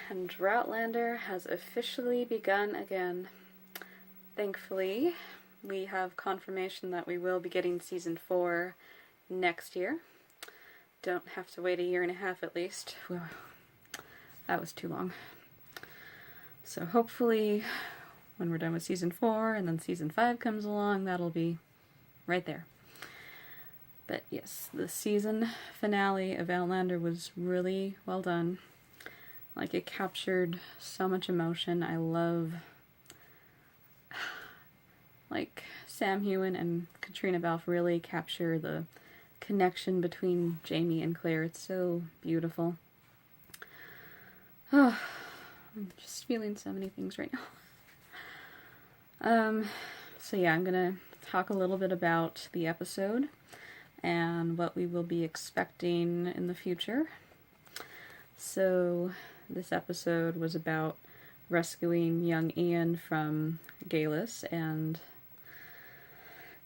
And Outlander has officially begun again. Thankfully, we have confirmation that we will be getting season 4 next year. Don't have to wait a year and a half at least. Well, that was too long. So hopefully, when we're done with season 4 and then season 5 comes along, that'll be right there. But yes, the season finale of Outlander was really well done. Like, it captured so much emotion. I love, like, Sam Heughan and Katrina Balfe really capture the connection between Jamie and Claire. It's so beautiful. Oh, I'm just feeling so many things right now. So yeah, I'm gonna talk a little bit about the episode and what we will be expecting in the future. So this episode was about rescuing young Ian from Galus, and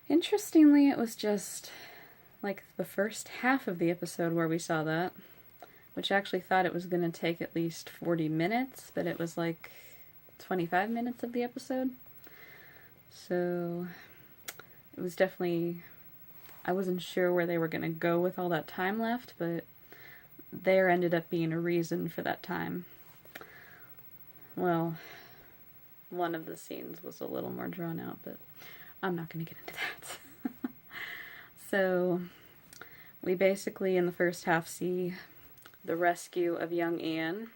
interestingly, it was just like the first half of the episode where we saw that, which I actually thought it was going to take at least 40 minutes, but it was like 25 minutes of the episode. So it was definitely, I wasn't sure where they were going to go with all that time left, but there ended up being a reason for that time. Well, one of the scenes was a little more drawn out, but I'm not going to get into that. So, we basically in the first half see the rescue of young Ian.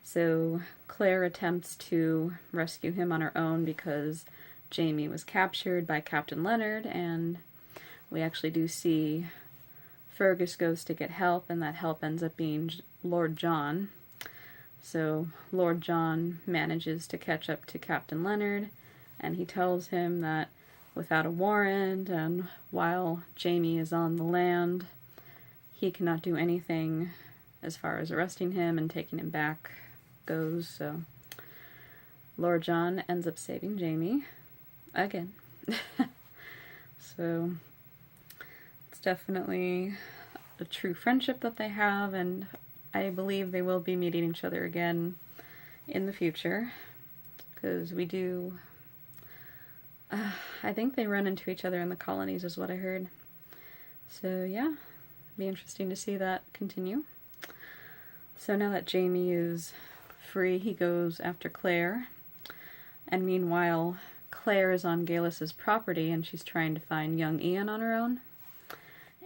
So, Claire attempts to rescue him on her own because Jamie was captured by Captain Leonard, and we actually do see Fergus goes to get help, and that help ends up being Lord John. So Lord John manages to catch up to Captain Leonard, and he tells him that without a warrant and while Jamie is on the land, he cannot do anything as far as arresting him and taking him back goes. So Lord John ends up saving Jamie again. So it's definitely a true friendship that they have, and I believe they will be meeting each other again in the future, because we do, I think they run into each other in the colonies is what I heard. So yeah, be interesting to see that continue. So now that Jamie is free, he goes after Claire, and meanwhile Claire is on Galus's property and she's trying to find young Ian on her own,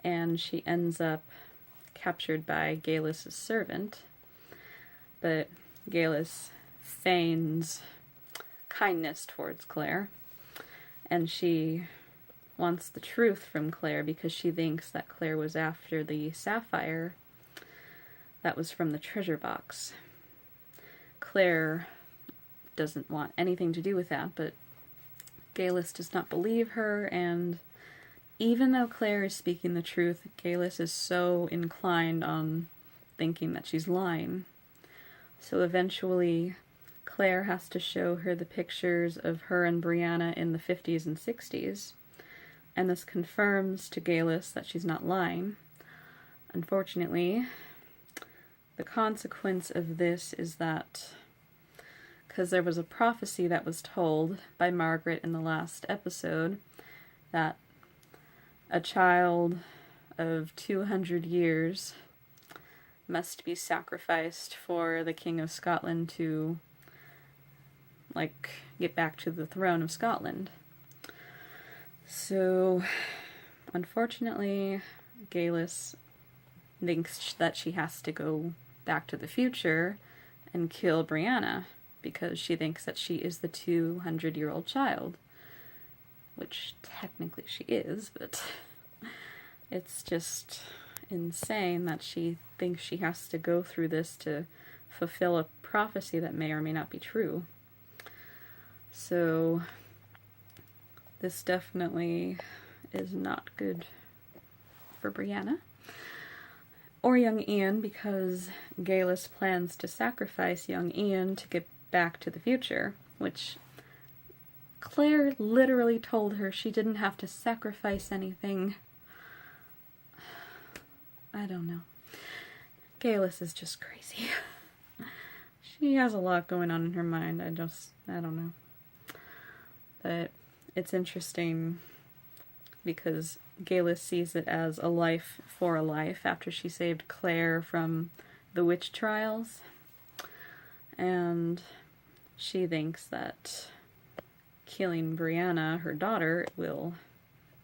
and she ends up captured by Galus's servant. But Galus feigns kindness towards Claire, and she wants the truth from Claire because she thinks that Claire was after the sapphire that was from the treasure box. Claire doesn't want anything to do with that, but Galus does not believe her, and even though Claire is speaking the truth, Galus is so inclined on thinking that she's lying. So eventually, Claire has to show her the pictures of her and Brianna in the 50s and 60s, and this confirms to Galus that she's not lying. Unfortunately, the consequence of this is that, because there was a prophecy that was told by Margaret in the last episode, that a child of 200 years must be sacrificed for the King of Scotland to, like, get back to the throne of Scotland. So, unfortunately, Galus thinks that she has to go back to the future and kill Brianna because she thinks that she is the 200-year-old child. Which technically she is, but it's just insane that she thinks she has to go through this to fulfill a prophecy that may or may not be true. So this definitely is not good for Brianna or young Ian, because Galus plans to sacrifice young Ian to get back to the future, which Claire literally told her she didn't have to sacrifice anything. I don't know. Galus is just crazy. she has a lot going on in her mind. I don't know. But it's interesting because Galis sees it as a life for a life after she saved Claire from the witch trials. And she thinks that killing Brianna, her daughter, will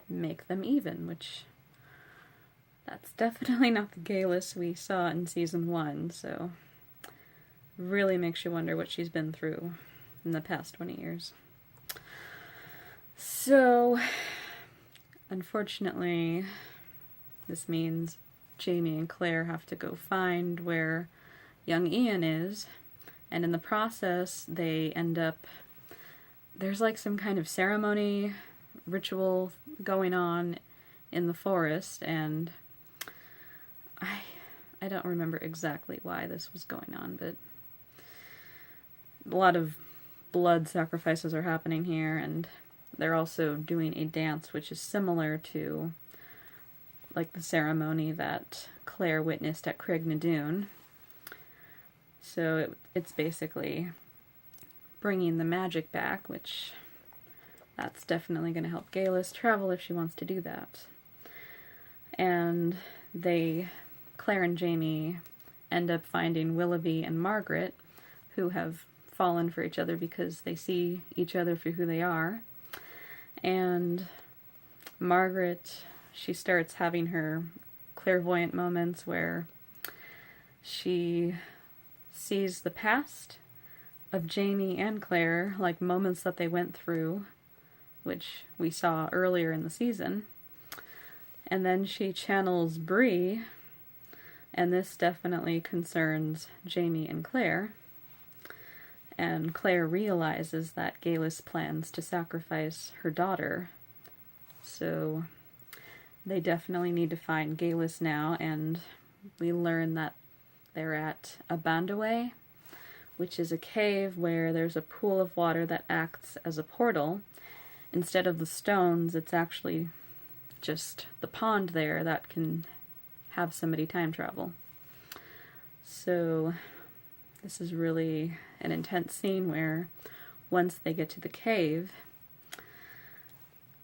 make them even, which that's definitely not the Galis we saw in season 1, so really makes you wonder what she's been through in the past 20 years. So, unfortunately, this means Jamie and Claire have to go find where young Ian is, and in the process, they end up... There's like some kind of ceremony, ritual going on in the forest, and I don't remember exactly why this was going on, but a lot of blood sacrifices are happening here, and they're also doing a dance which is similar to like the ceremony that Claire witnessed at Craignadoon. So it's basically bringing the magic back, which that's definitely going to help Galis travel if she wants to do that. And Claire and Jamie end up finding Willoughby and Margaret, who have fallen for each other because they see each other for who they are. And Margaret, she starts having her clairvoyant moments where she sees the past of Jamie and Claire, like moments that they went through, which we saw earlier in the season. And then she channels Bree, and this definitely concerns Jamie and Claire. And Claire realizes that Galis plans to sacrifice her daughter. So they definitely need to find Galis now, and we learn that they're at Abandaway, which is a cave where there's a pool of water that acts as a portal. Instead of the stones, it's actually just the pond there that can have somebody time travel. So this is really an intense scene where once they get to the cave,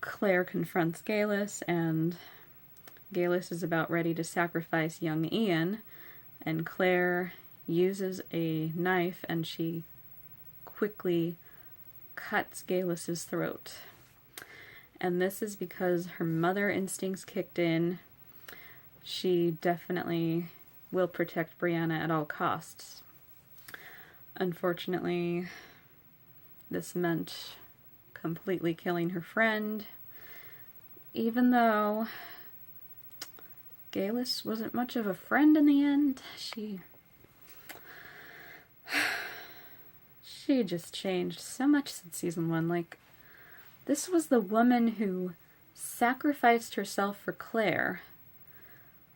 Claire confronts Galis, and Galis is about ready to sacrifice young Ian, and Claire uses a knife and she quickly cuts Galis's throat. And this is because her mother instincts kicked in. She definitely will protect Brianna at all costs. Unfortunately, this meant completely killing her friend, even though Galis wasn't much of a friend in the end. She just changed so much since season 1. Like, this was the woman who sacrificed herself for Claire.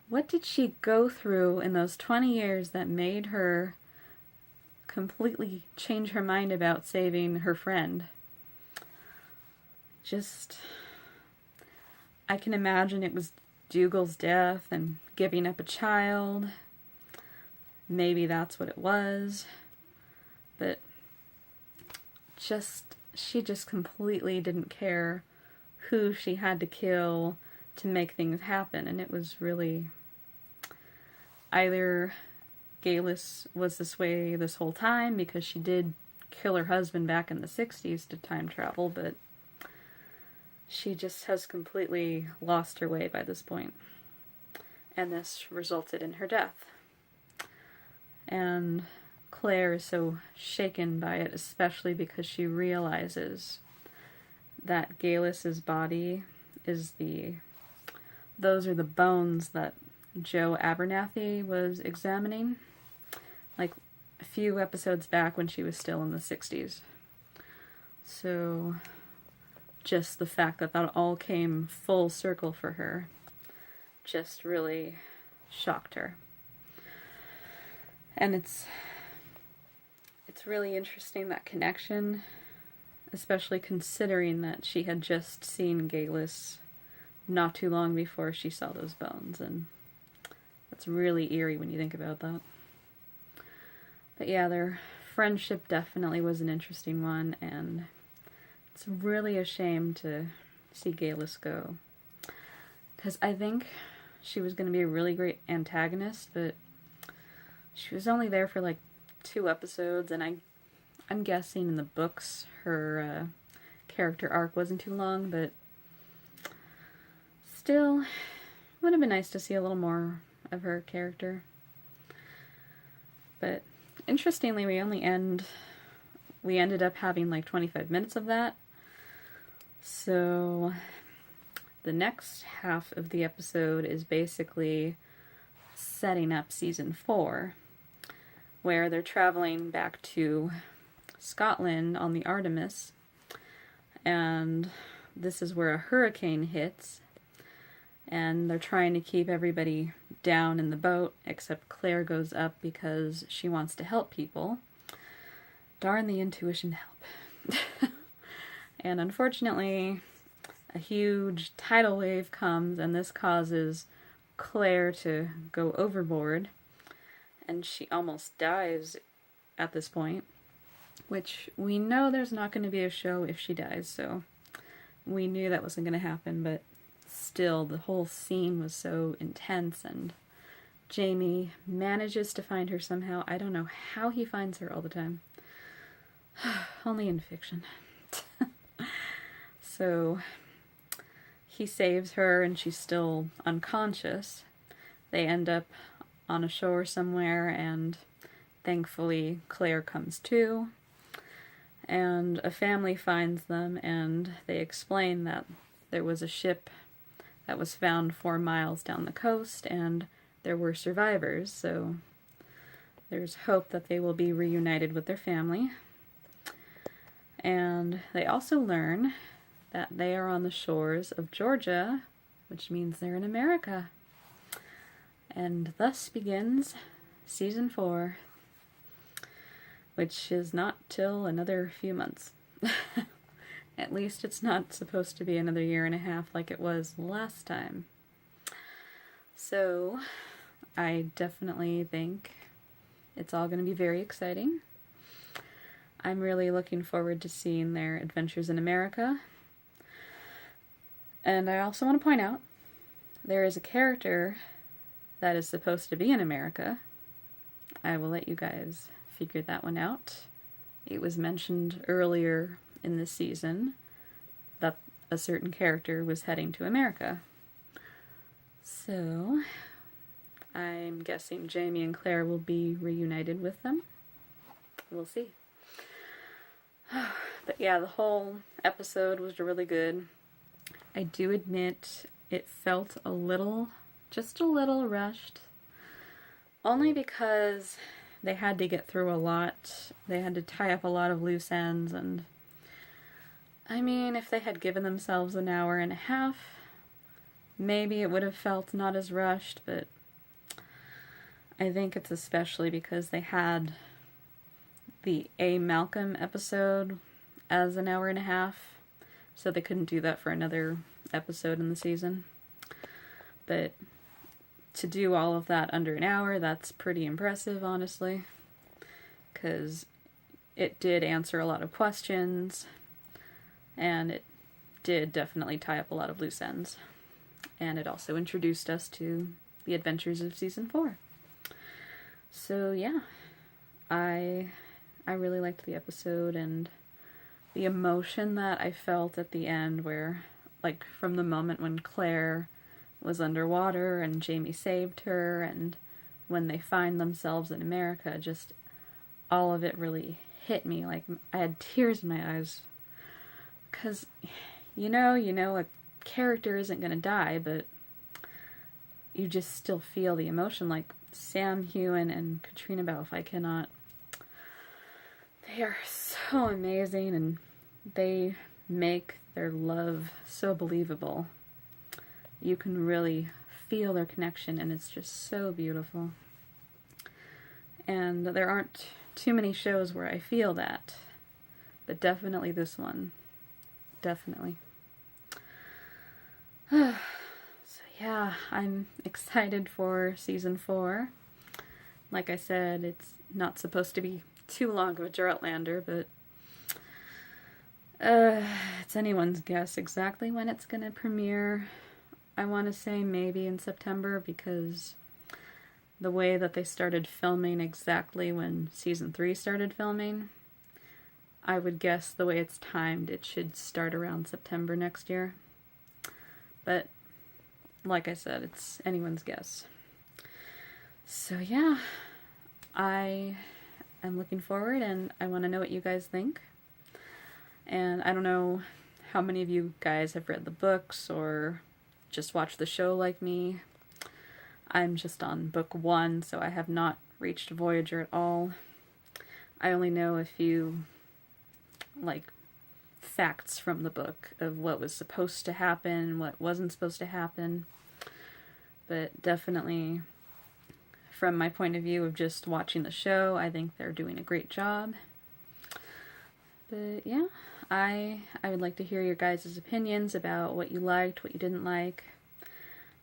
What did she go through in those 20 years that made her completely change her mind about saving her friend? I can imagine it was Dougal's death and giving up a child. Maybe that's what it was. But she just completely didn't care who she had to kill to make things happen. And it was really either Galis was this way this whole time because she did kill her husband back in the 60s to time travel, but she just has completely lost her way by this point. And this resulted in her death. And Claire is so shaken by it, especially because she realizes that Galis's body is those are the bones that Joe Abernathy was examining, like a few episodes back when she was still in the 60s. So just the fact that all came full circle for her just really shocked her. And it's really interesting, that connection, especially considering that she had just seen Galis not too long before she saw those bones, and that's really eerie when you think about that. But yeah, their friendship definitely was an interesting one, and it's really a shame to see Galis go. Because I think she was going to be a really great antagonist, but she was only there for like 2 episodes, and I'm guessing in the books her character arc wasn't too long, but still, would have been nice to see a little more of her character. But interestingly, we ended up having like 25 minutes of that. So the next half of the episode is basically setting up season 4, where they're traveling back to Scotland on the Artemis, and this is where a hurricane hits, and they're trying to keep everybody down in the boat, except Claire goes up because she wants to help people. Darn the intuition to help. And unfortunately, a huge tidal wave comes, and this causes Claire to go overboard, and she almost dies at this point, which we know there's not going to be a show if she dies, so we knew that wasn't going to happen, but still, the whole scene was so intense, and Jamie manages to find her somehow. I don't know how he finds her all the time. Only in fiction. So he saves her, and she's still unconscious. They end up on a shore somewhere, and thankfully Claire comes to, and a family finds them, and they explain that there was a ship that was found 4 miles down the coast, and there were survivors, so there's hope that they will be reunited with their family. And they also learn that they are on the shores of Georgia, which means they're in America. And thus begins season 4, which is not till another few months. At least it's not supposed to be another 1.5 years like it was last time. So, I definitely think it's all going to be very exciting. I'm really looking forward to seeing their adventures in America. And I also want to point out, there is a character that is supposed to be in America. I will let you guys figure that one out. It was mentioned earlier in this season that a certain character was heading to America. So, I'm guessing Jamie and Claire will be reunited with them. We'll see. But yeah, the whole episode was really good. I do admit it felt just a little rushed. Only because they had to get through a lot. They had to tie up a lot of loose ends, and I mean, if they had given themselves 1.5 hours, maybe it would have felt not as rushed, but I think it's especially because they had the A. Malcolm episode as 1.5 hours, so they couldn't do that for another episode in the season. But to do all of that under 1 hour, that's pretty impressive, honestly, because it did answer a lot of questions, and it did definitely tie up a lot of loose ends. And it also introduced us to the adventures of season 4. So yeah, I really liked the episode, and the emotion that I felt at the end, where, like, from the moment when Claire was underwater and Jamie saved her, and when they find themselves in America, just all of it really hit me. Like, I had tears in my eyes. Because, you know, a character isn't going to die, but you just still feel the emotion. Like, Sam Heughan and Katrina Balfe, they are so amazing, and they make their love so believable. You can really feel their connection, and it's just so beautiful. And there aren't too many shows where I feel that, but definitely this one. Definitely. So yeah, I'm excited for season 4. Like I said, not supposed to be too long of a Outlander, but it's anyone's guess exactly when it's going to premiere. I want to say maybe in September, because the way that they started filming exactly when season 3 started filming, I would guess the way it's timed, it should start around September next year. But like I said, it's anyone's guess. So yeah, I am looking forward, and I want to know what you guys think. And I don't know how many of you guys have read the books or just watched the show like me. I'm just on book 1, so I have not reached Voyager at all. I only know a few, like, facts from the book of what was supposed to happen, what wasn't supposed to happen. But definitely, from my point of view of just watching the show, I think they're doing a great job. But yeah, I would like to hear your guys' opinions about what you liked, what you didn't like.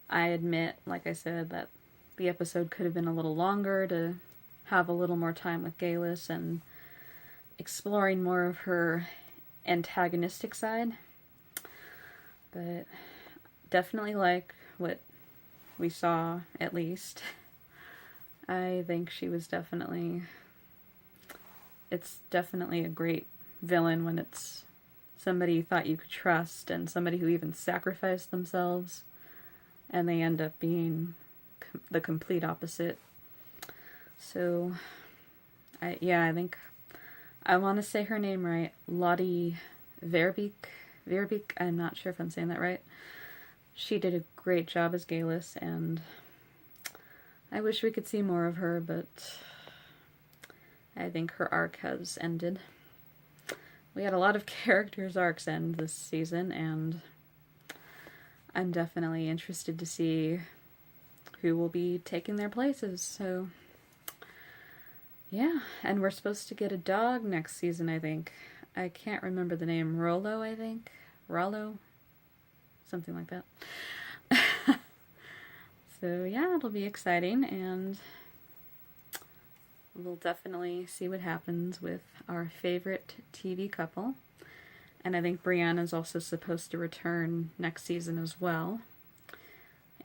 I admit, like I said, that the episode could have been a little longer to have a little more time with Galis and exploring more of her antagonistic side. But definitely like what we saw, at least. I think she was it's definitely a great villain when it's somebody you thought you could trust and somebody who even sacrificed themselves, and they end up being the complete opposite. So, I think I want to say her name right. Lottie Verbeek, I'm not sure if I'm saying that right. She did a great job as Galis, and I wish we could see more of her, but I think her arc has ended. We had a lot of characters' arcs end this season, and I'm definitely interested to see who will be taking their places. So, yeah, and we're supposed to get a dog next season, I think. I can't remember the name. Rollo, I think? Rollo? Something like that. So, yeah, it'll be exciting, and we'll definitely see what happens with our favorite TV couple. And I think Brianna's also supposed to return next season as well.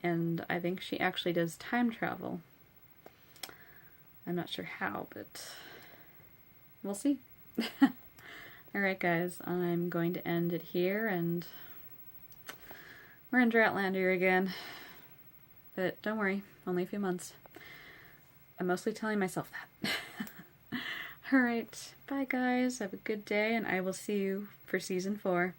And I think she actually does time travel. I'm not sure how, but we'll see. Alright guys, I'm going to end it here, and we're in Outlander again. But don't worry, only a few months. I'm mostly telling myself that. Alright, bye guys, have a good day, and I will see you for season 4.